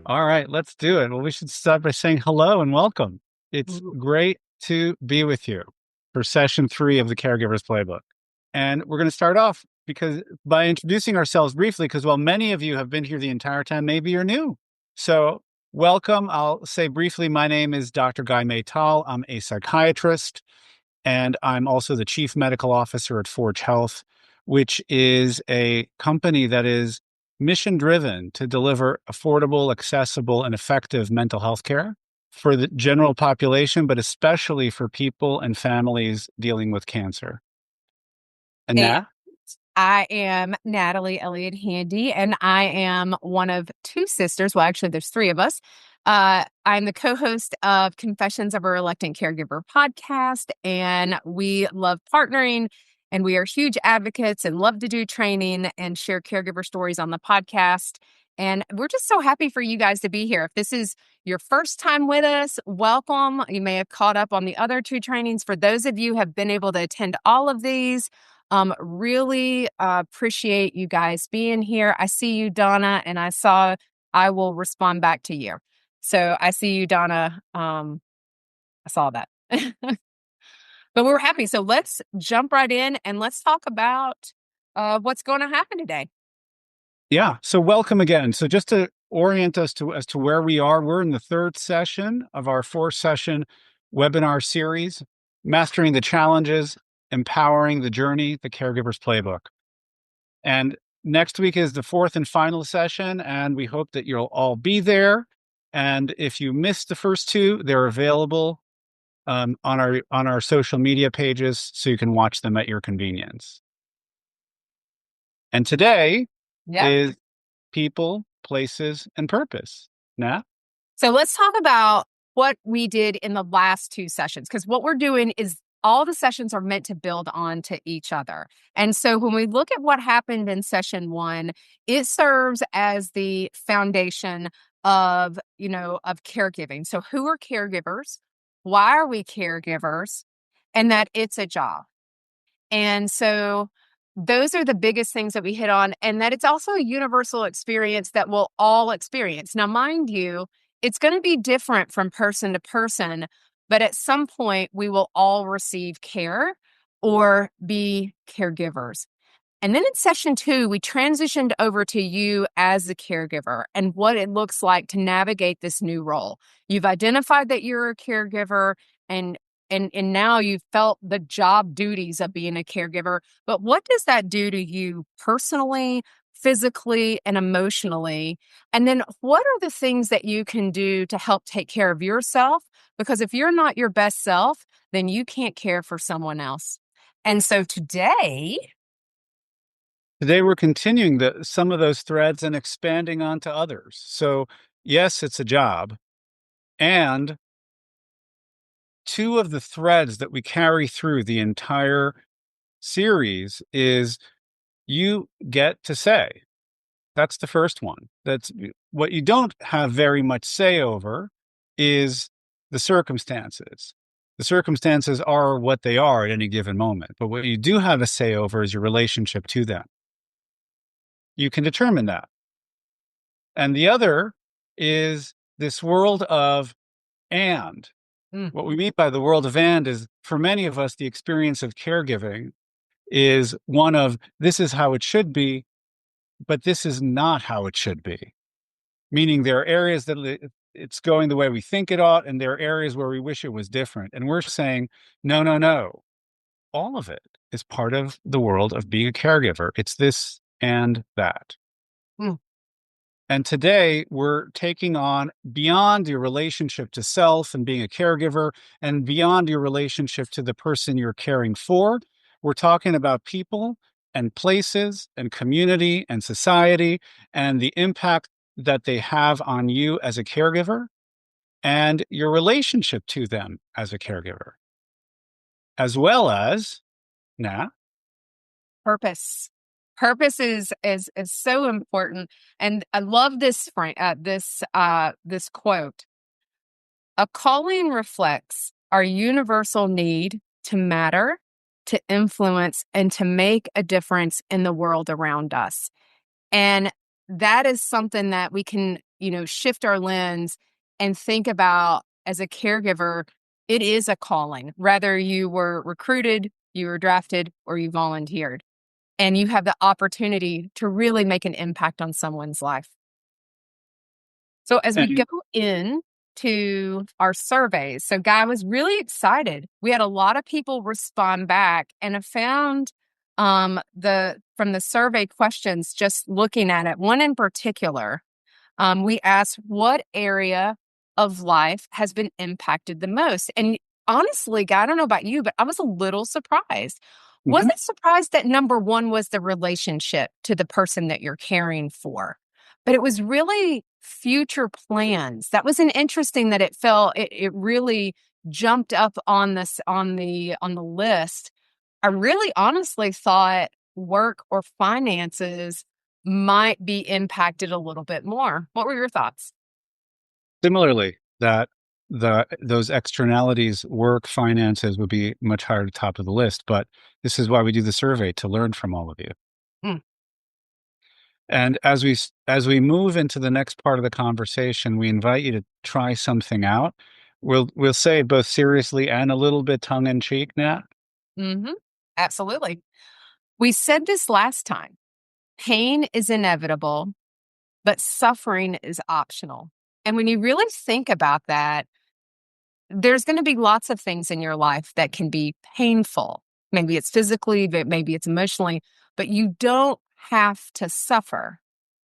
All right, let's do it. Well, we should start by saying hello and welcome. It's Mhm. great to be with you for session 3 of the Caregiver's Playbook. And we're going to start off because by introducing ourselves briefly, because while many of you have been here the entire time, maybe you're new. So, welcome. I'll say briefly, my name is Dr. Guy Maytal. I'm a psychiatrist, and I'm also the chief medical officer at Forge Health, which is a company that is mission driven to deliver affordable, accessible, and effective mental health care for the general population, but especially for people and families dealing with cancer. And And that, I am Natalie Elliott Handy, and I am one of two sisters. Well, actually, there's three of us. I'm the co-host of Confessions of a Reluctant Caregiver podcast, and we love partnering, and we are huge advocates and love to do training and share caregiver stories on the podcast. And we're just so happy for you guys to be here. If this is your first time with us, welcome. You may have caught up on the other two trainings. For those of you who have been able to attend all of these, really appreciate you guys being here. I see you, Donna, and I will respond back to you. So I see you, Donna. I saw that. But we're happy. So let's jump right in and let's talk about what's going to happen today. yeah. So welcome again. So just to orient us to as to where we are, we're in the third session of our 4-session webinar series, Mastering the Challenges, Empowering the Journey, the Caregiver's Playbook. And next week is the 4th and final session, and we hope that you'll all be there. And if you missed the first two, they're available on our social media pages, so you can watch them at your convenience. And today Yeah. is people, places, and purpose. Nah? So let's talk about what we did in the last two sessions, because what we're doing is all the sessions are meant to build on to each other. And so when we look at what happened in session 1, it serves as the foundation of caregiving. So who are caregivers? Why are we caregivers? And that it's a job. And so those are the biggest things that we hit on, and that it's also a universal experience that we'll all experience. Now, mind you, it's going to be different from person to person, but at some point we will all receive care or be caregivers. And then in session 2, we transitioned over to you as the caregiver and what it looks like to navigate this new role. You've identified that you're a caregiver, and and now you've felt the job duties of being a caregiver. But what does that do to you personally, physically, and emotionally? And then what are the things that you can do to help take care of yourself? Because if you're not your best self, then you can't care for someone else. And so today, Today we're continuing some of those threads and expanding onto others. So yes, it's a job. And two of the threads that we carry through the entire series is you get to say. That's the first one. That's what you don't have very much say over is the circumstances. The circumstances are what they are at any given moment. But what you do have a say over is your relationship to them. You can determine that. And the other is this world of and. mm, What we mean by the world of and is for many of us, the experience of caregiving is one of this is how it should be, but this is not how it should be. Meaning there are areas that it's going the way we think it ought, and there are areas where we wish it was different. And we're saying, no, no, no. All of it is part of the world of being a caregiver. It's this and that. mm. And today we're taking on beyond your relationship to self and being a caregiver and beyond your relationship to the person you're caring for. We're talking about people and places and community and society and the impact that they have on you as a caregiver and your relationship to them as a caregiver, as well as, now, Purpose. Purpose is so important, and I love this quote. A calling reflects our universal need to matter, to influence, and to make a difference in the world around us. And that is something that we can, shift our lens and think about as a caregiver. It is a calling, whether you were recruited, you were drafted, or you volunteered. And you have the opportunity to really make an impact on someone's life. So as we go And in to our surveys, so Guy was really excited. We had a lot of people respond back, and I found the from the survey questions, just looking at it, one in particular, we asked what area of life has been impacted the most. And honestly, Guy, I don't know about you, but I was a little surprised. mhm. Wasn't surprised that number one was the relationship to the person that you're caring for, but it was really future plans. That was an interesting that it really jumped up on this on the list. I really honestly thought work or finances might be impacted a little bit more. What were your thoughts? Similarly, that those externalities, work, finances would be much higher at the top of the list, but this is why we do the survey, to learn from all of you. Mm, And as we move into the next part of the conversation, we invite you to try something out. We'll say it both seriously and a little bit tongue in cheek now. mhm. Absolutely. We said this last time. Pain is inevitable, but suffering is optional. And when you really think about that, there's going to be lots of things in your life that can be painful. Maybe it's physically, but maybe it's emotionally, but you don't have to suffer.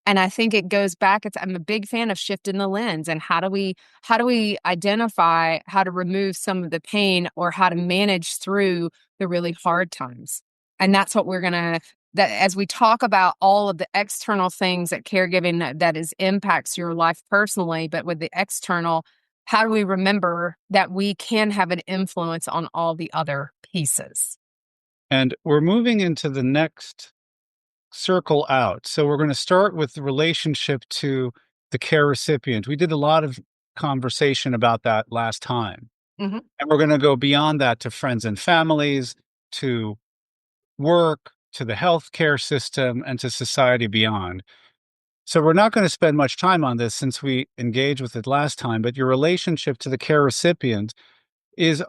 And I think it goes back. I'm a big fan of shifting the lens and how do we identify how to remove some of the pain or how to manage through the really hard times. And that's what we're gonna that as we talk about all of the external things that caregiving that is impacts your life personally, but with the external, how do we remember that we can have an influence on all the other pieces? And we're moving into the next circle out. So we're going to start with the relationship to the care recipient. We did a lot of conversation about that last time. Mhm, And we're going to go beyond that to friends and families, to work, to the healthcare system, and to society beyond. So we're not going to spend much time on this since we engaged with it last time, but your relationship to the care recipient is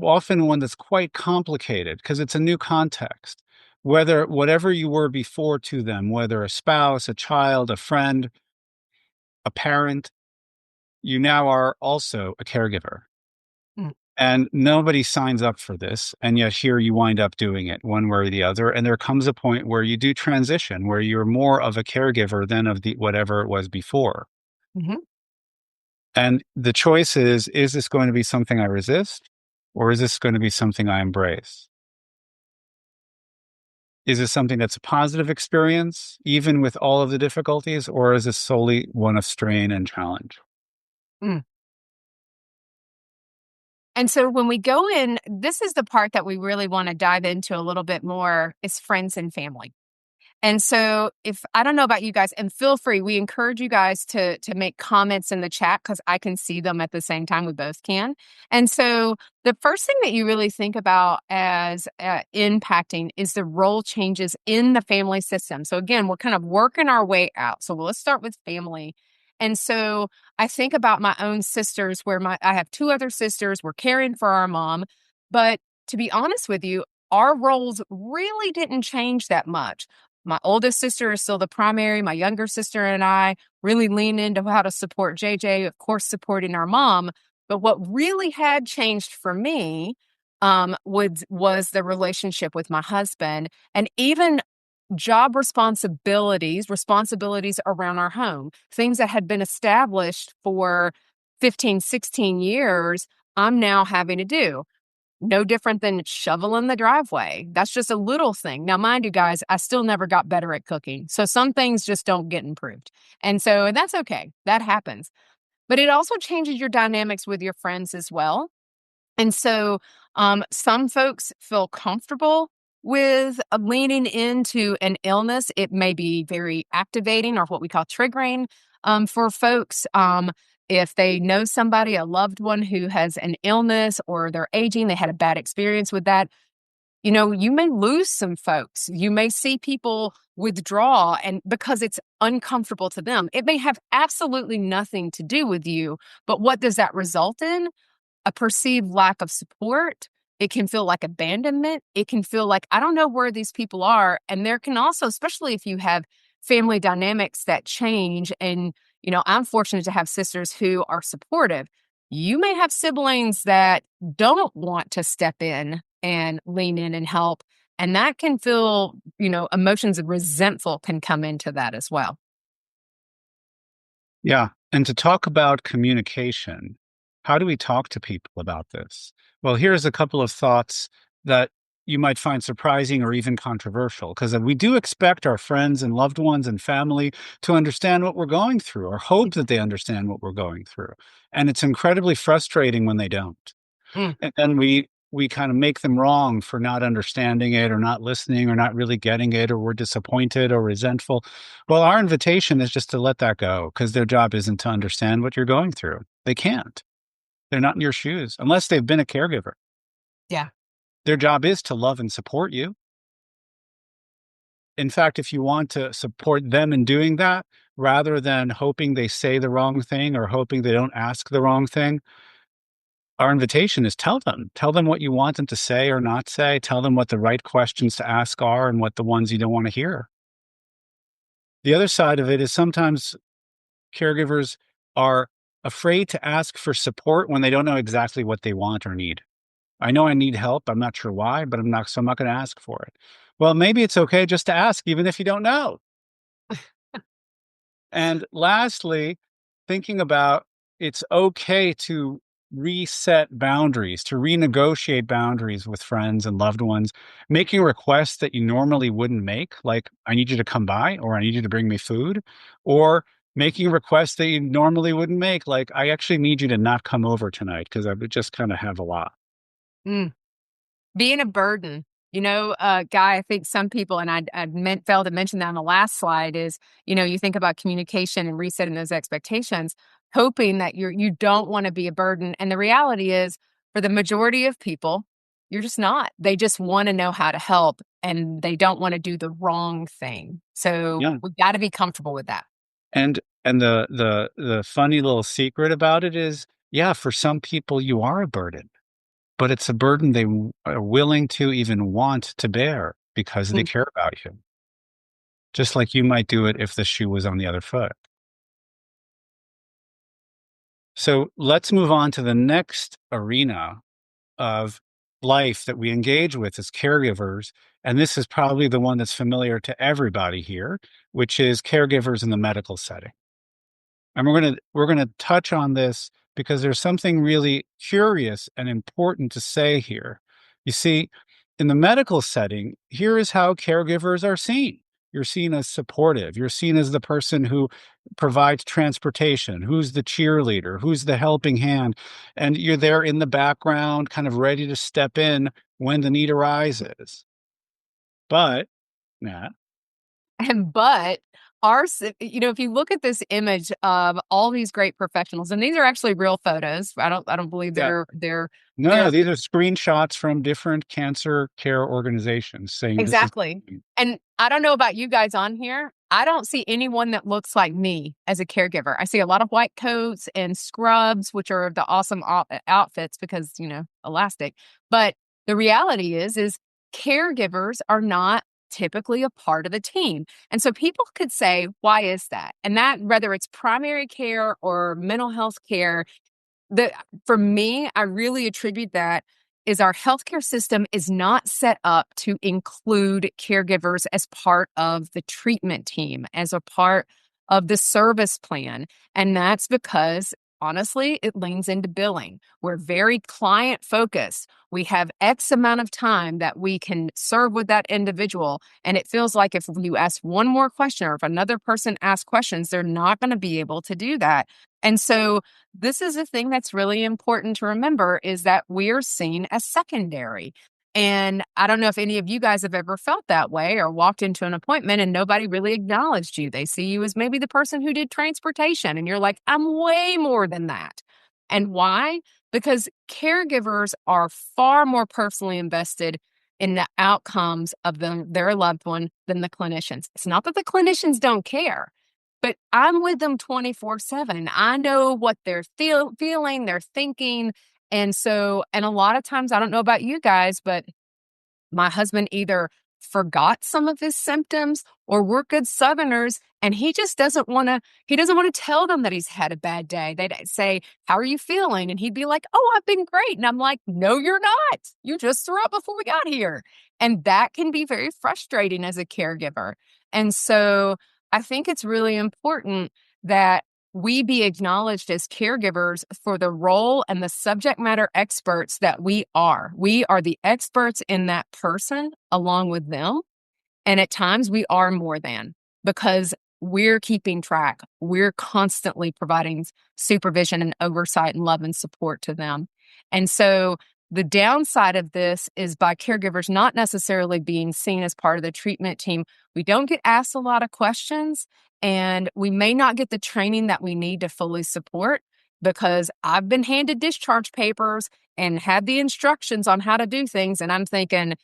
often one that's quite complicated because it's a new context. Whether whatever you were before to them, whether a spouse, a child, a friend, a parent, you now are also a caregiver. mm, And nobody signs up for this. And yet here you wind up doing it one way or the other. And there comes a point where you do transition, where you're more of a caregiver than of the whatever it was before. mhm, And the choice is this going to be something I resist? Or is this going to be something I embrace? Is this something that's a positive experience, even with all of the difficulties? Or is this solely one of strain and challenge? mm. And so when we go in, this is the part that we really want to dive into a little bit more is friends and family. And so if I don't know about you guys, and feel free, we encourage you guys to make comments in the chat because I can see them at the same time. We both can. And so the first thing that you really think about as impacting is the role changes in the family system. So again, we're kind of working our way out. So let's start with family. And so I think about my own sisters, where I have two other sisters. We're caring for our mom, but to be honest with you, our roles really didn't change that much. My oldest sister is still the primary. My younger sister and I really lean into how to support JJ, of course, supporting our mom. But what really had changed for me was the relationship with my husband and even job responsibilities around our home, things that had been established for 15, 16 years, I'm now having to do. No different than shoveling the driveway. That's just a little thing. Now, mind you guys, I still never got better at cooking. So some things just don't get improved. And so that's okay. That happens. But it also changes your dynamics with your friends as well. And so some folks feel comfortable with leaning into an illness. It may be very activating or what we call triggering for folks. If they know somebody, a loved one who has an illness or they're aging, they had a bad experience with that, You may lose some folks. You may see people withdraw and because it's uncomfortable to them. It may have absolutely nothing to do with you, but what does that result in? A perceived lack of support. It can feel like abandonment. It can feel like, I don't know where these people are. And there can also, especially if you have family dynamics that change, and, I'm fortunate to have sisters who are supportive. You may have siblings that don't want to step in and lean in and help. And that can feel, emotions of resentful can come into that as well. Yeah. And to talk about communication, how do we talk to people about this? Well, here's a couple of thoughts that you might find surprising or even controversial, because we do expect our friends and loved ones and family to understand what we're going through or hope that they understand what we're going through. And it's incredibly frustrating when they don't. Mm. And then we kind of make them wrong for not understanding it or not listening or not really getting it, or we're disappointed or resentful. Well, our invitation is just to let that go, because their job isn't to understand what you're going through. They can't. They're not in your shoes unless they've been a caregiver. Yeah. Their job is to love and support you. In fact, if you want to support them in doing that, rather than hoping they say the wrong thing or hoping they don't ask the wrong thing, our invitation is tell them what you want them to say or not say, tell them what the right questions to ask are and what the ones you don't want to hear. The other side of it is sometimes caregivers are afraid to ask for support when they don't know exactly what they want or need. I know I need help. I'm not sure why, but I'm not going to ask for it. Well, maybe it's okay just to ask, even if you don't know. And lastly, thinking about it's okay to reset boundaries, to renegotiate boundaries with friends and loved ones, making requests that you normally wouldn't make, like, I need you to come by, or I need you to bring me food, or making requests that you normally wouldn't make, like, I actually need you to not come over tonight because I would just kind of have a lot. Mm. Being a burden. Guy, I think some people, and failed to mention that on the last slide, is, you think about communication and resetting those expectations, hoping that you don't want to be a burden. And the reality is, for the majority of people, you're just not. They just want to know how to help and they don't want to do the wrong thing. So Yeah. we've got to be comfortable with that. And the funny little secret about it is, yeah, for some people you are a burden. But it's a burden they are willing to even want to bear because they Mm. care about you, just like you might do it if the shoe was on the other foot. So let's move on to the next arena of life that we engage with as caregivers. And this is probably the one that's familiar to everybody here, which is caregivers in the medical setting. And we're gonna touch on this because there's something really curious and important to say here. You see, in the medical setting, here is how caregivers are seen. You're seen as supportive. You're seen as the person who provides transportation, who's the cheerleader, who's the helping hand, and you're there in the background, kind of ready to step in when the need arises. But, yeah, And but if you look at this image of all these great professionals, and these are actually real photos. I don't believe yeah. No, they're these are screenshots from different cancer care organizations saying this is exactly. And I don't know about you guys on here. I don't see anyone that looks like me as a caregiver. I see a lot of white coats and scrubs, which are the awesome outfits because, elastic. But the reality is caregivers are not typically a part of the team. And so people could say, why is that? And that, whether it's primary care or mental health care, the for me, I really attribute that is our healthcare system is not set up to include caregivers as part of the treatment team, as a part of the service plan. And that's because honestly, it leans into billing. We're very client focused. We have X amount of time that we can serve with that individual. And it feels like if you ask one more question or if another person asks questions, they're not going to be able to do that. And so this is a thing that's really important to remember is that we're seen as secondary. And I don't know if any of you guys have ever felt that way or walked into an appointment and nobody really acknowledged you. They see you as maybe the person who did transportation, and you're like, I'm way more than that. And why? Because caregivers are far more personally invested in the outcomes of their loved one than the clinicians. It's not that the clinicians don't care, but I'm with them 24/7. I know what they're feeling, they're thinking. And a lot of times, I don't know about you guys, but my husband either forgot some of his symptoms, or we're good Southerners and he doesn't want to tell them that he's had a bad day. They'd say, "How are you feeling?" And he'd be like, "Oh, I've been great." And I'm like, "No, you're not. You just threw up before we got here." And that can be very frustrating as a caregiver. And so I think it's really important that we be acknowledged as caregivers for the role and the subject matter experts that we are. We are the experts in that person along with them. And at times we are more than, because we're keeping track. We're constantly providing supervision and oversight and love and support to them. And so the downside of this is, by caregivers not necessarily being seen as part of the treatment team, we don't get asked a lot of questions, and we may not get the training that we need to fully support, because I've been handed discharge papers and had the instructions on how to do things. And I'm thinking,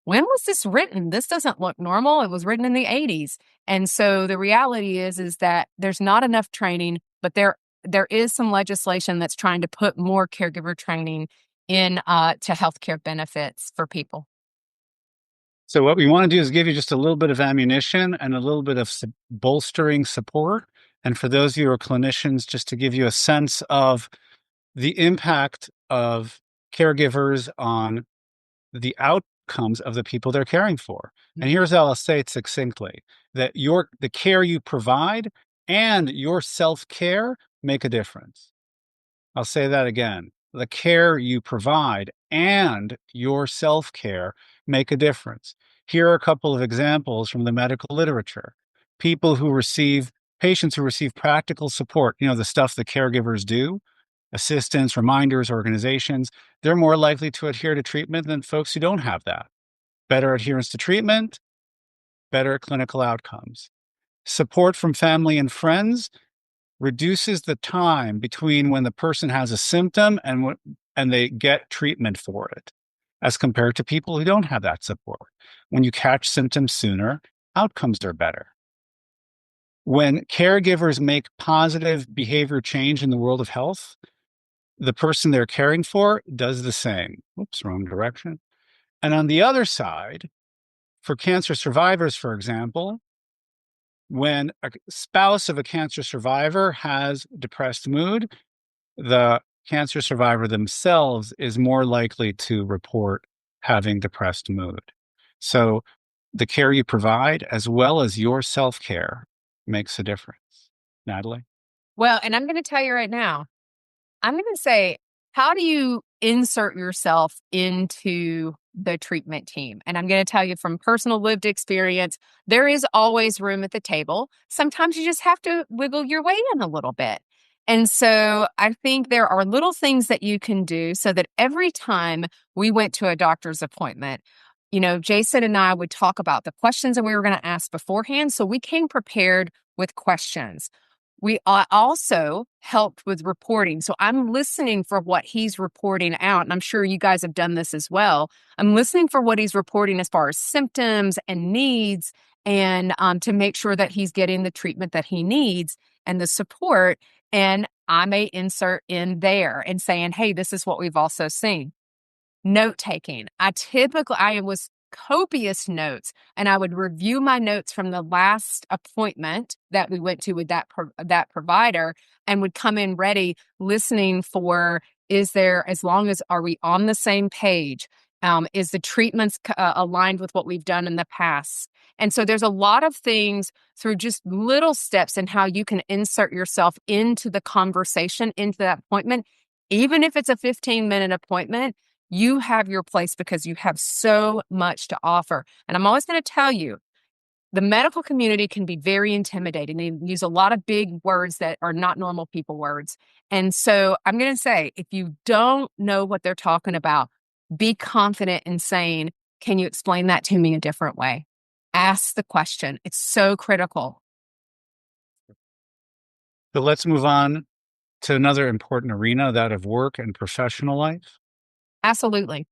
when was this written? This doesn't look normal. It was written in the 80s. And so the reality is that there's not enough training, but there is some legislation that's trying to put more caregiver training in to healthcare benefits for people. So what we want to do is give you just a little bit of ammunition and a little bit of bolstering support. And for those of you who are clinicians, just to give you a sense of the impact of caregivers on the outcomes of the people they're caring for. And here's how I'll say it succinctly: that the care you provide and your self-care make a difference. I'll say that again. The care you provide and your self-care make a difference. Here are a couple of examples from the medical literature. Patients who receive practical support, the stuff the caregivers do, assistance, reminders, organizations, they're more likely to adhere to treatment than folks who don't have that. Better adherence to treatment, better clinical outcomes. Support from family and friends reduces the time between when the person has a symptom and they get treatment for it, as compared to people who don't have that support. When you catch symptoms sooner, outcomes are better. When caregivers make positive behavior change in the world of health, the person they're caring for does the same. Oops, wrong direction. And on the other side, for cancer survivors, for example, when a spouse of a cancer survivor has depressed mood, the cancer survivor themselves is more likely to report having depressed mood. So the care you provide, as well as your self-care, makes a difference. Natalie? Well, and I'm going to tell you right now, I'm going to say, how do you insert yourself into the treatment team? And I'm going to tell you from personal lived experience, there is always room at the table. Sometimes you just have to wiggle your way in a little bit. And so I think there are little things that you can do so that every time we went to a doctor's appointment, Jason and I would talk about the questions that we were going to ask beforehand. So we came prepared with questions. We also helped with reporting. So I'm listening for what he's reporting out. And I'm sure you guys have done this as well. I'm listening for what he's reporting as far as symptoms and needs, and to make sure that he's getting the treatment that he needs and the support. And I may insert in there and saying, "Hey, this is what we've also seen." Note taking. I was copious notes, and I would review my notes from the last appointment that we went to with that provider, and would come in ready, listening for, are we on the same page? Is the treatments aligned with what we've done in the past? And so there's a lot of things through just little steps in how you can insert yourself into the conversation, into that appointment. Even if it's a 15-minute appointment, you have your place because you have so much to offer. And I'm always going to tell you, the medical community can be very intimidating. They use a lot of big words that are not normal people words. And so I'm going to say, if you don't know what they're talking about, be confident in saying, "Can you explain that to me a different way?" Ask the question. It's so critical. So let's move on to another important arena, that of work and professional life. Absolutely.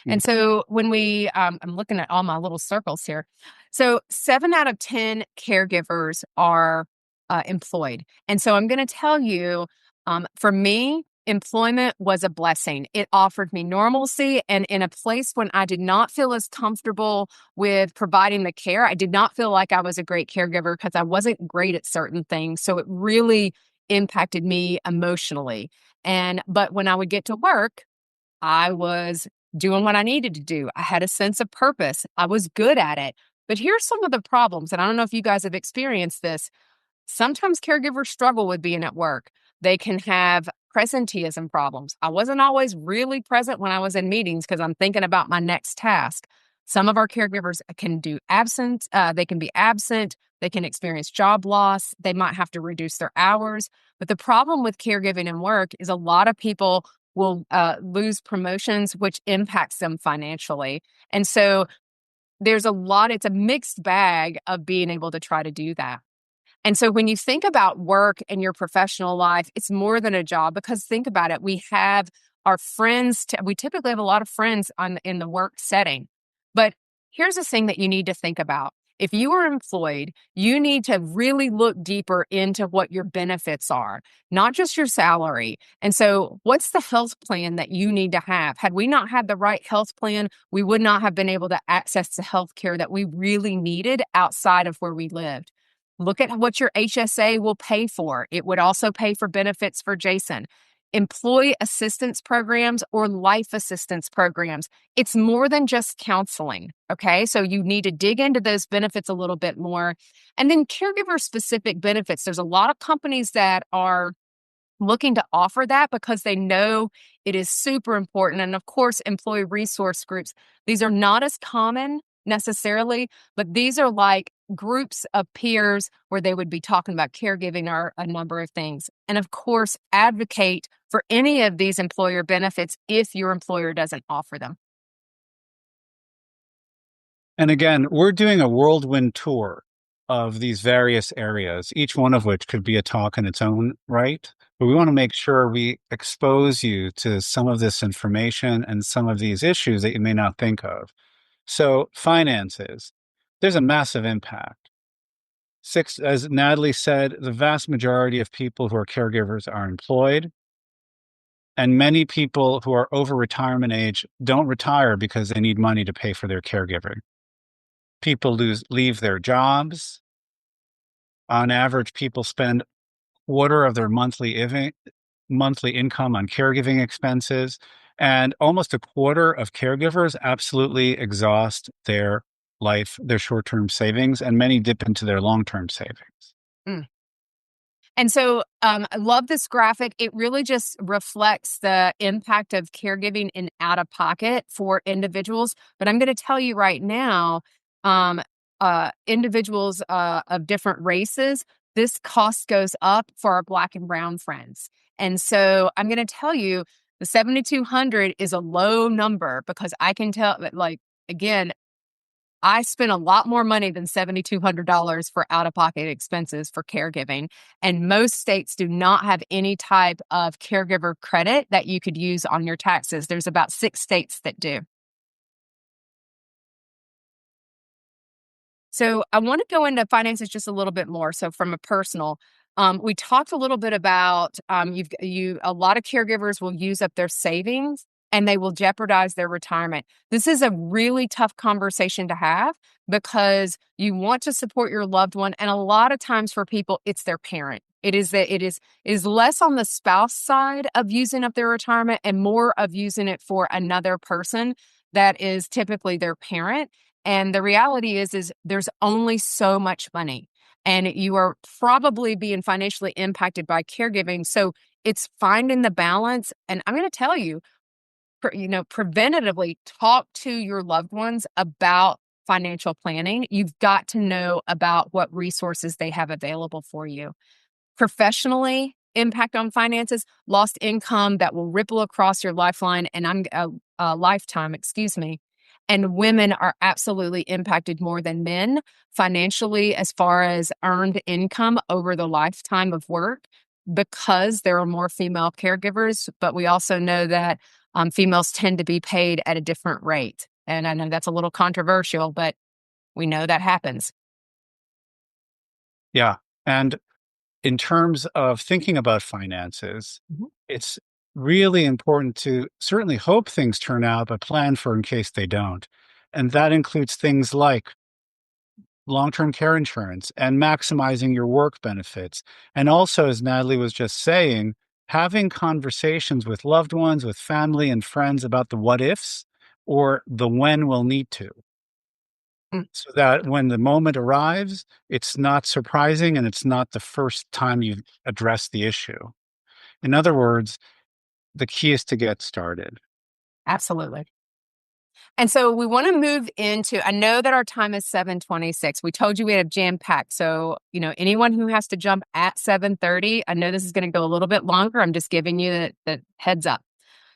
And so when I'm looking at all my little circles here. So 7 out of 10 caregivers are employed. And so I'm going to tell you, for me, employment was a blessing. It offered me normalcy. And in a place when I did not feel as comfortable with providing the care, I did not feel like I was a great caregiver because I wasn't great at certain things. So it really impacted me emotionally. But when I would get to work, I was doing what I needed to do. I had a sense of purpose. I was good at it. But here's some of the problems, and I don't know if you guys have experienced this. Sometimes caregivers struggle with being at work. They can have presenteeism problems. I wasn't always really present when I was in meetings because I'm thinking about my next task. Some of our caregivers can do absent. They can be absent. They can experience job loss. They might have to reduce their hours. But the problem with caregiving and work is a lot of people will lose promotions, which impacts them financially. And so it's a mixed bag of being able to try to do that. And so when you think about work and your professional life, it's more than a job because think about it. We have our friends. We typically have a lot of friends in the work setting. But here's the thing that you need to think about. If you are employed, you need to really look deeper into what your benefits are, not just your salary. And so what's the health plan that you need to have? Had we not had the right health plan, we would not have been able to access the health care that we really needed outside of where we lived. Look at what your HSA will pay for. It would also pay for benefits for Jason. Employee assistance programs or life assistance programs. It's more than just counseling. Okay. So you need to dig into those benefits a little bit more. And then caregiver specific benefits. There's a lot of companies that are looking to offer that because they know it is super important. And of course, employee resource groups, these are not as common necessarily, but these are like groups of peers where they would be talking about caregiving or a number of things. And of course, advocate for any of these employer benefits if your employer doesn't offer them. And again, we're doing a whirlwind tour of these various areas, each one of which could be a talk in its own right. But we want to make sure we expose you to some of this information and some of these issues that you may not think of. So, finances, there's a massive impact. As Natalie said, the vast majority of people who are caregivers are employed. And many people who are over retirement age don't retire because they need money to pay for their caregiving. People leave their jobs. On average, people spend quarter of their monthly income on caregiving expenses, and almost a quarter of caregivers absolutely exhaust their short-term savings, and many dip into their long-term savings. Mm. And so I love this graphic. It really just reflects the impact of caregiving in out of pocket for individuals. But I'm going to tell you right now, individuals of different races, this cost goes up for our Black and brown friends. And so I'm going to tell you the 7,200 is a low number because I can tell that, like, again, I spent a lot more money than $7,200 for out-of-pocket expenses for caregiving, and most states do not have any type of caregiver credit that you could use on your taxes. There's about 6 states that do. So I want to go into finances just a little bit more. So from a personal, we talked a little bit about a lot of caregivers will use up their savings and they will jeopardize their retirement. This is a really tough conversation to have because you want to support your loved one, and a lot of times for people, it's their parent. It is less on the spouse side of using up their retirement and more of using it for another person that is typically their parent. And the reality is there's only so much money, and you are probably being financially impacted by caregiving. So it's finding the balance. And I'm going to tell you, preventatively talk to your loved ones about financial planning. You've got to know about what resources they have available for you. Professionally, impact on finances, lost income that will ripple across your lifeline and lifetime, excuse me. And women are absolutely impacted more than men financially as far as earned income over the lifetime of work because there are more female caregivers. But we also know that Females tend to be paid at a different rate. And I know that's a little controversial, but we know that happens. Yeah. And in terms of thinking about finances, Mhm. it's really important to certainly hope things turn out, but plan for in case they don't. And that includes things like long term care insurance and maximizing your work benefits. And also, as Natalie was just saying, having conversations with loved ones, with family and friends about the what ifs or the when we'll need to. Mm, So that when the moment arrives, it's not surprising and it's not the first time you've addressed the issue. In other words, the key is to get started. absolutely. And so we want to move into, I know that our time is 7:26. We told you we had a jam packed. So, anyone who has to jump at 7:30, I know this is going to go a little bit longer. I'm just giving you the heads up.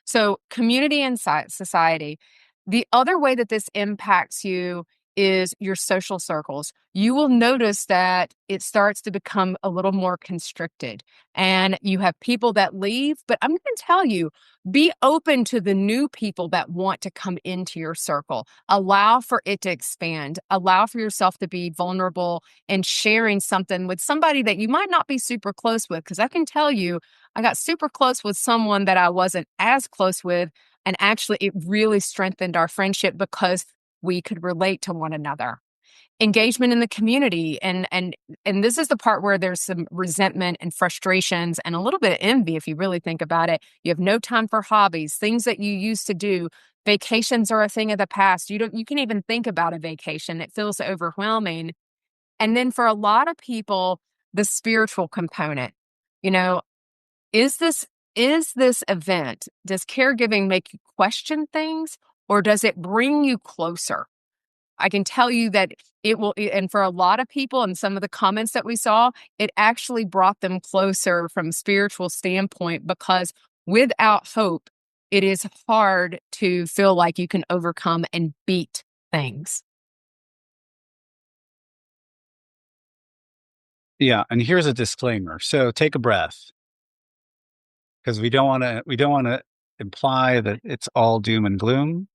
So, community and society. The other way that this impacts you is your social circles. You will notice that it starts to become a little more constricted, and you have people that leave. But I'm going to tell you, be open to the new people that want to come into your circle. Allow for it to expand. Allow for yourself to be vulnerable and sharing something with somebody that you might not be super close with. Because I can tell you, I got super close with someone that I wasn't as close with. And actually, it really strengthened our friendship because we could relate to one another. Engagement in the community, and this is the part where there's some resentment and frustrations and a little bit of envy if you really think about it. You have no time for hobbies, things that you used to do. Vacations are a thing of the past. You can even think about a vacation. It feels overwhelming. And then for a lot of people, the spiritual component. You know, is this event, does caregiving make you question things or does it bring you closer? I can tell you that it will, and for a lot of people and some of the comments that we saw, it actually brought them closer from a spiritual standpoint because without hope, it is hard to feel like you can overcome and beat things. Yeah. And here's a disclaimer. So take a breath because we don't want to imply that it's all doom and gloom.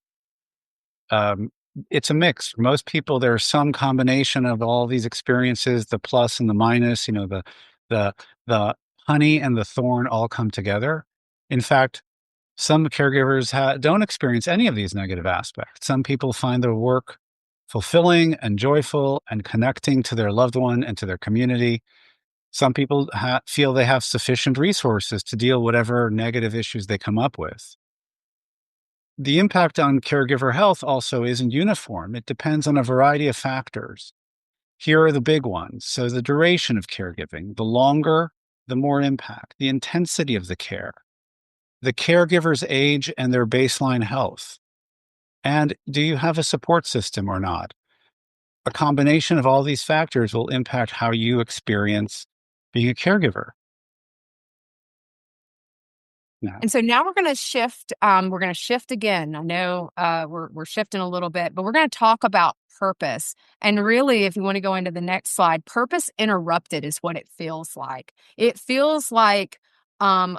Um, it's a mix. For most people, there's some combination of all these experiences, the plus and the minus, the the honey and the thorn all come together. In fact, some caregivers don't experience any of these negative aspects. Some people find their work fulfilling and joyful and connecting to their loved one and to their community. Some people feel they have sufficient resources to deal whatever negative issues they come up with. The impact on caregiver health also isn't uniform. It depends on a variety of factors. Here are the big ones. So, the duration of caregiving, the longer, the more impact, the intensity of the care, the caregiver's age and their baseline health. And do you have a support system or not? A combination of all these factors will impact how you experience being a caregiver. Now, And so now we're going to shift. We're going to shift again. I know we're shifting a little bit, but we're going to talk about purpose. And really, if you want to go into the next slide, purpose interrupted is what it feels like. It feels like um,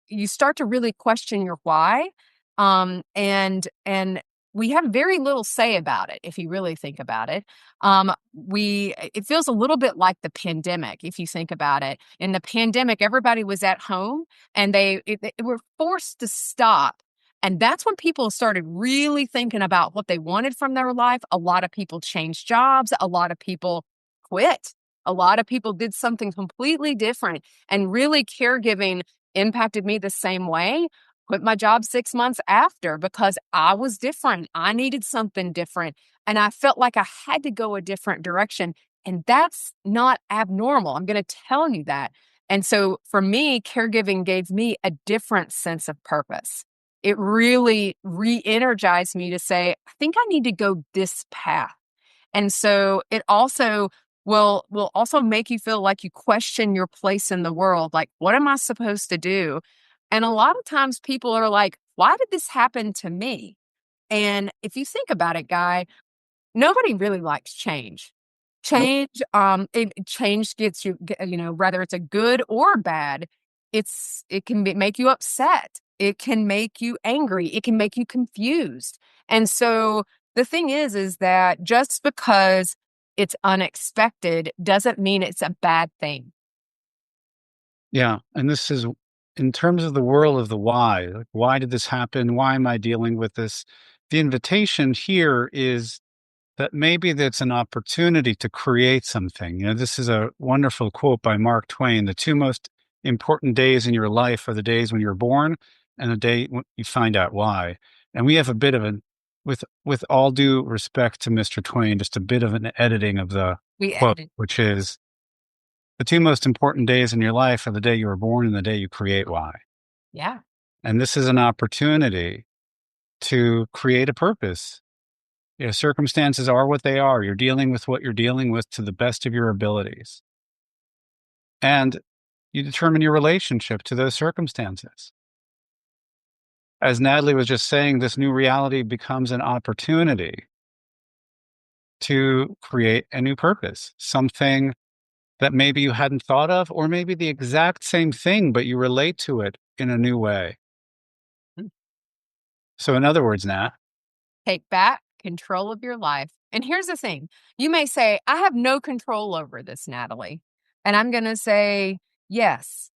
you start to really question your why, and we have very little say about it if you really think about it. We It feels a little bit like the pandemic if you think about it. In the pandemic, everybody was at home and they were forced to stop. And that's when people started really thinking about what they wanted from their life. A lot of people changed jobs. A lot of people quit. A lot of people did something completely different. And really, caregiving impacted me the same way. Quit my job 6 months after because I was different. I needed something different. And I felt like I had to go a different direction. And that's not abnormal. I'm going to tell you that. And so for me, caregiving gave me a different sense of purpose. It really re energized me to say, I think I need to go this path. And so it also will also make you feel like you question your place in the world. Like, what am I supposed to do? And a lot of times people are like, why did this happen to me? And if you think about it, Guy, nobody really likes change. nope. Change, change gets you, whether it's a good or bad, it can make you upset. It can make you angry. It can make you confused. And so the thing is that just because it's unexpected doesn't mean it's a bad thing. Yeah. And this is in terms of the world of the why. Like, why did this happen? Why am I dealing with this? The invitation here is that maybe that's an opportunity to create something. This is a wonderful quote by Mark Twain. The two most important days in your life are the days when you're born and the day when you find out why. And we have a bit of an, with all due respect to Mr. Twain, just a bit of an editing of the We quote, added, which is the two most important days in your life are the day you were born and the day you create why. yeah. And this is an opportunity to create a purpose. Circumstances are what they are. You're dealing with what you're dealing with to the best of your abilities. And you determine your relationship to those circumstances. As Natalie was just saying, this new reality becomes an opportunity to create a new purpose, something that maybe you hadn't thought of, or maybe the exact same thing, but you relate to it in a new way. So, in other words, Nat, Take back control of your life. And here's the thing, you may say, I have no control over this, Natalie. And I'm going to say, yes,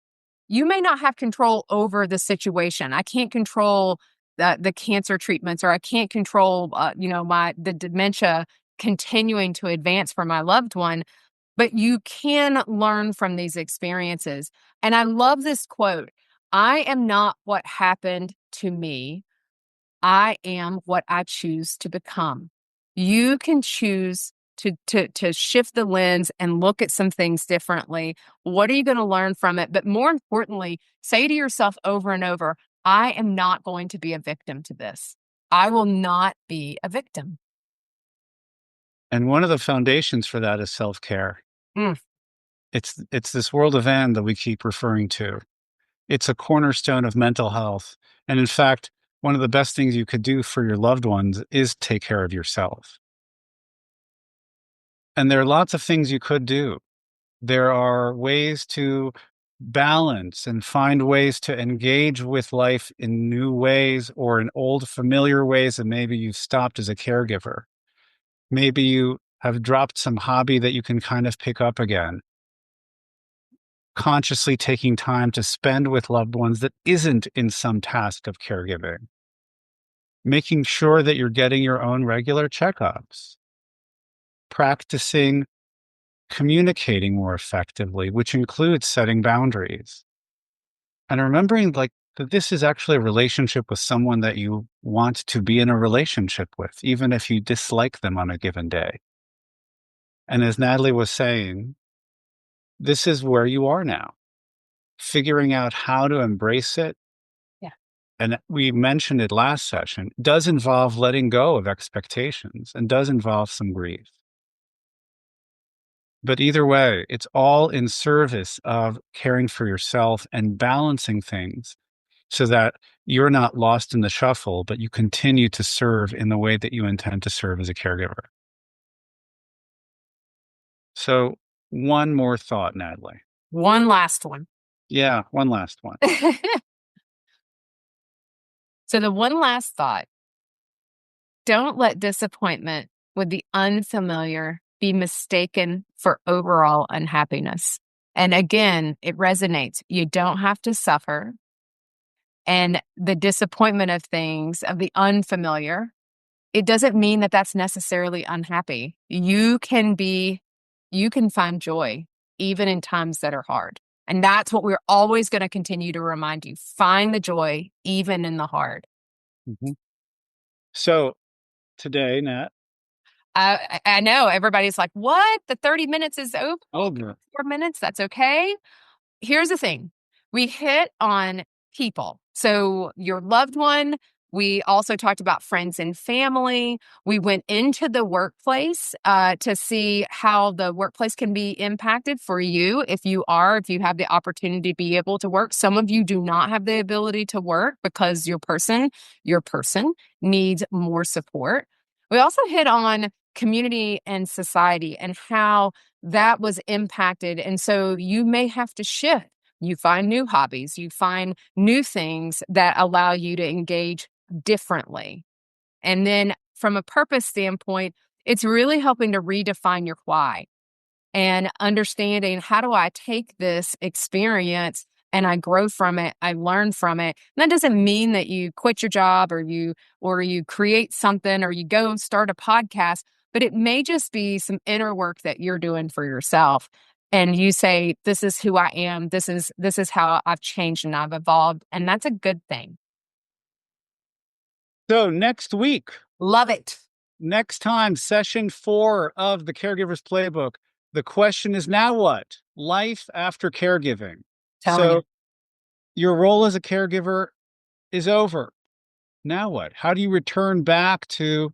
you may not have control over the situation. I can't control the cancer treatments, or I can't control, the dementia continuing to advance for my loved one, but you can learn from these experiences. And I love this quote: I am not what happened to me. I am what I choose to become. You can choose to shift the lens and look at some things differently. What are you going to learn from it? But more importantly, say to yourself over and over, I am not going to be a victim to this. I will not be a victim. and one of the foundations for that is self care. Mm. It's this world of end that we keep referring to. It's a cornerstone of mental health. And in fact, one of the best things you could do for your loved ones is take care of yourself. And there are lots of things you could do. There are ways to balance and find ways to engage with life in new ways or in old familiar ways that maybe you've stopped as a caregiver. Maybe you have dropped some hobby that you can kind of pick up again. Consciously taking time to spend with loved ones that isn't in some task of caregiving. Making sure that you're getting your own regular checkups. Practicing communicating more effectively, which includes setting boundaries. And remembering that this is actually a relationship with someone that you want to be in a relationship with, even if you dislike them on a given day. And as Natalie was saying, this is where you are now, figuring out how to embrace it. Yeah. And we mentioned it last session, does involve letting go of expectations and does involve some grief. But either way, it's all in service of caring for yourself and balancing things so that you're not lost in the shuffle, but you continue to serve in the way that you intend to serve as a caregiver. So, one more thought, Natalie. One last one. Yeah, one last one. So, the one last thought: don't let disappointment with the unfamiliar be mistaken for overall unhappiness. And again, it resonates. You don't have to suffer. And the disappointment of things, of the unfamiliar, it doesn't mean that that's necessarily unhappy. You can find joy even in times that are hard. And that's what we're always going to continue to remind you. Find the joy even in the hard. Mhm. So, today, Nat, I know everybody's like, what? The 30 minutes is over? over. 4 minutes? That's okay. Here's the thing. We hit on people. So your loved one. We also talked about friends and family. We went into the workplace to see how the workplace can be impacted for you if you have the opportunity to be able to work. Some of you do not have the ability to work because your person needs more support. We also hit on community and society and how that was impacted. And so you may have to shift You find new hobbies, you find new things that allow you to engage differently. And then from a purpose standpoint, it's really helping to redefine your why and understanding, how do I take this experience and I grow from it, I learn from it. And that doesn't mean that you quit your job or you create something or you go start a podcast, but it may just be some inner work that you're doing for yourself. And you say, this is who I am. This is how I've changed and I've evolved. And that's a good thing. So next week, Love it. next time, session 4 of the Caregiver's Playbook. The question is, now what? Life after caregiving. Telling you. So your role as a caregiver is over. Now what? How do you return back to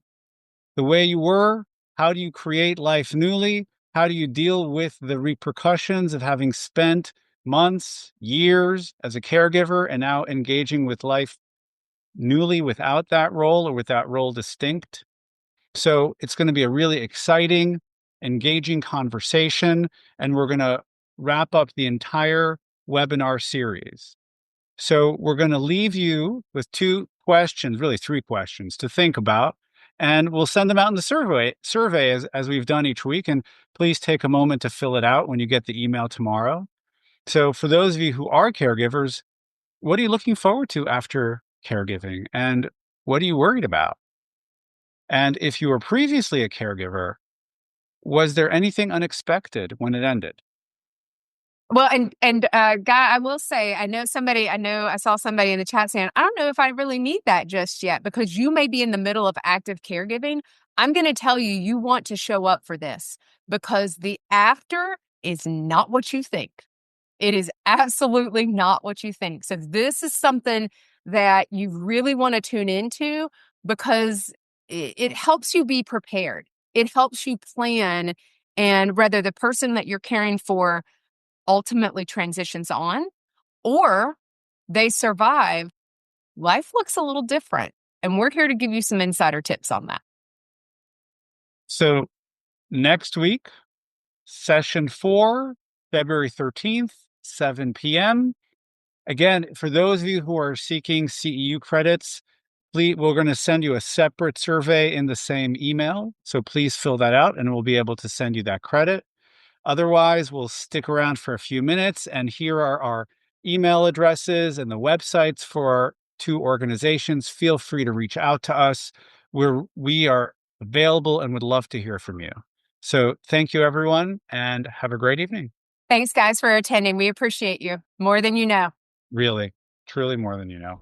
the way you were? How do you create life newly? How do you deal with the repercussions of having spent months, years as a caregiver and now engaging with life newly without that role or with that role distinct? So it's going to be a really exciting, engaging conversation, and we're going to wrap up the entire webinar series. So we're going to leave you with 2 questions, really 3 questions to think about, and we'll send them out in the survey as we've done each week. And please take a moment to fill it out when you get the email tomorrow. So for those of you who are caregivers, what are you looking forward to after caregiving, and what are you worried about? And if you were previously a caregiver, was there anything unexpected when it ended? Well, Guy, I will say, I know I saw somebody in the chat saying, I don't know if I really need that just yet, because you may be in the middle of active caregiving. I'm going to tell you, you want to show up for this, because the after is not what you think. It is absolutely not what you think. So this is something that you really want to tune into, because it helps you be prepared. It helps you plan. And whether the person that you're caring for ultimately transitions on or they survive, life looks a little different. And we're here to give you some insider tips on that. So next week, session 4, February 13th, 7 p.m. Again, for those of you who are seeking CEU credits, we're going to send you a separate survey in the same email. So please fill that out and we'll be able to send you that credit. Otherwise, we'll stick around for a few minutes, and here are our email addresses and the websites for our 2 organizations. Feel free to reach out to us. We are available and would love to hear from you. So thank you, everyone, and have a great evening. Thanks, guys, for attending. We appreciate you more than you know. Really, truly more than you know.